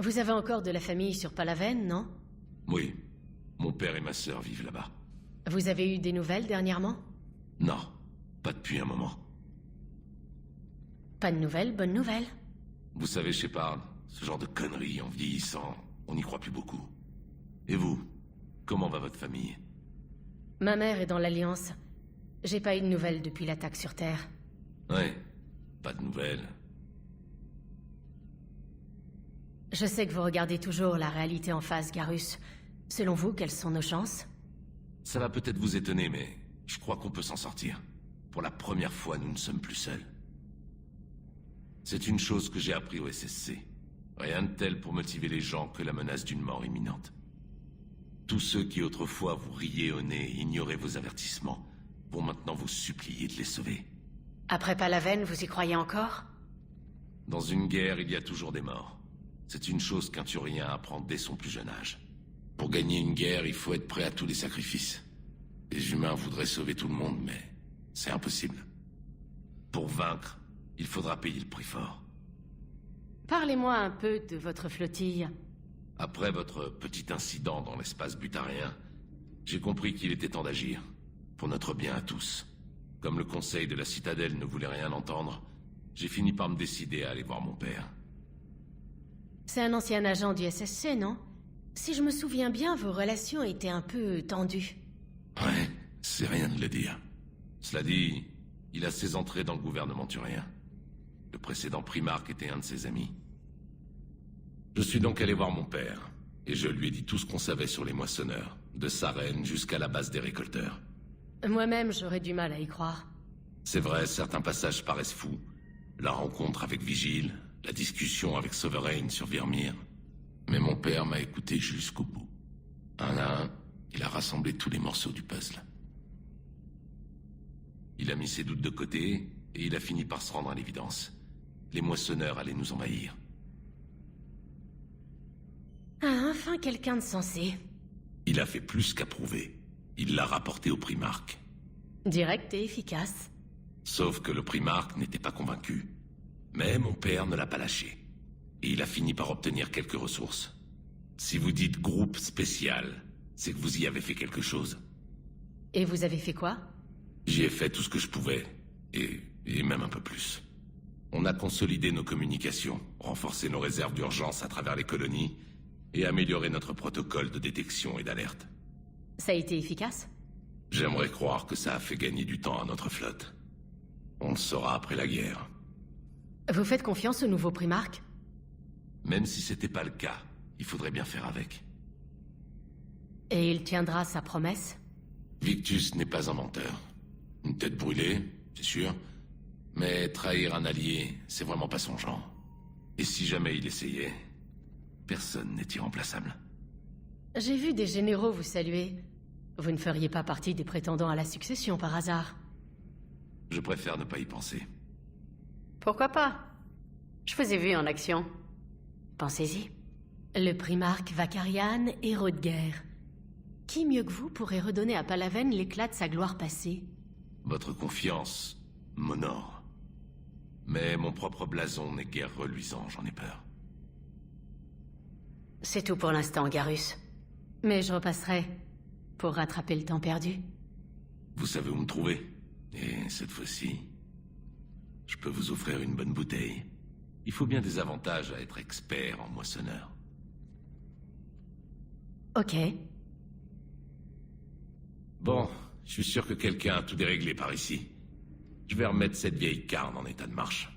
Vous avez encore de la famille sur Palaven, non? Oui. Mon père et ma sœur vivent là-bas. Vous avez eu des nouvelles dernièrement? Non, pas depuis un moment. Pas de nouvelles, bonne nouvelle. Vous savez, Shepard, ce genre de conneries en vieillissant, on n'y croit plus beaucoup. Et vous, comment va votre famille? Ma mère est dans l'Alliance. J'ai pas eu de nouvelles depuis l'attaque sur Terre. Ouais, pas de nouvelles. Je sais que vous regardez toujours la réalité en face, Garrus. Selon vous, quelles sont nos chances? Ça va peut-être vous étonner, mais je crois qu'on peut s'en sortir. Pour la première fois, nous ne sommes plus seuls. C'est une chose que j'ai appris au SSC. Rien de tel pour motiver les gens que la menace d'une mort imminente. Tous ceux qui autrefois vous riaient au nez et ignoraient vos avertissements vont maintenant vous supplier de les sauver. Après Palaven, vous y croyez encore? Dans une guerre, il y a toujours des morts. C'est une chose qu'un Turien apprend dès son plus jeune âge. Pour gagner une guerre, il faut être prêt à tous les sacrifices. Les humains voudraient sauver tout le monde, mais c'est impossible. Pour vaincre, il faudra payer le prix fort. Parlez-moi un peu de votre flottille. Après votre petit incident dans l'espace butarien, j'ai compris qu'il était temps d'agir, pour notre bien à tous. Comme le conseil de la citadelle ne voulait rien entendre, j'ai fini par me décider à aller voir mon père. C'est un ancien agent du SSC, non? Si je me souviens bien, vos relations étaient un peu tendues. Ouais, c'est rien de le dire. Cela dit, il a ses entrées dans le gouvernement turien. Le précédent primarque était un de ses amis. Je suis donc allé voir mon père, et je lui ai dit tout ce qu'on savait sur les moissonneurs, de Sarenne jusqu'à la base des récolteurs. Moi-même, j'aurais du mal à y croire. C'est vrai, certains passages paraissent fous. La rencontre avec Vigile, la discussion avec Sovereign sur Virmir. Mais mon père m'a écouté jusqu'au bout. Un à un, il a rassemblé tous les morceaux du puzzle. Il a mis ses doutes de côté, et il a fini par se rendre à l'évidence. Les moissonneurs allaient nous envahir. Ah, enfin quelqu'un de sensé. Il a fait plus qu'approuver. Il l'a rapporté au primarque. Direct et efficace. Sauf que le primarque n'était pas convaincu. Mais mon père ne l'a pas lâché. Et il a fini par obtenir quelques ressources. Si vous dites groupe spécial, c'est que vous y avez fait quelque chose. Et vous avez fait quoi? J'y ai fait tout ce que je pouvais. Et même un peu plus. On a consolidé nos communications, renforcé nos réserves d'urgence à travers les colonies, et amélioré notre protocole de détection et d'alerte. Ça a été efficace? J'aimerais croire que ça a fait gagner du temps à notre flotte. On le saura après la guerre. Vous faites confiance au nouveau primarque? Même si c'était pas le cas, il faudrait bien faire avec. Et il tiendra sa promesse? Victus n'est pas un menteur. Une tête brûlée, c'est sûr. Mais trahir un allié, c'est vraiment pas son genre. Et si jamais il essayait, personne n'est irremplaçable. J'ai vu des généraux vous saluer. Vous ne feriez pas partie des prétendants à la succession par hasard? Je préfère ne pas y penser. Pourquoi pas? Je vous ai vu en action. Pensez-y. Le primarque Vakarian, héros de guerre. Qui mieux que vous pourrait redonner à Palaven l'éclat de sa gloire passée? Votre confiance m'honore. Mais mon propre blason n'est guère reluisant, j'en ai peur. C'est tout pour l'instant, Garrus. Mais je repasserai pour rattraper le temps perdu. Vous savez où me trouver. Et cette fois-ci, je peux vous offrir une bonne bouteille. Il faut bien des avantages à être expert en moissonneur. Ok. Bon, je suis sûr que quelqu'un a tout déréglé par ici. Je vais remettre cette vieille carne en état de marche.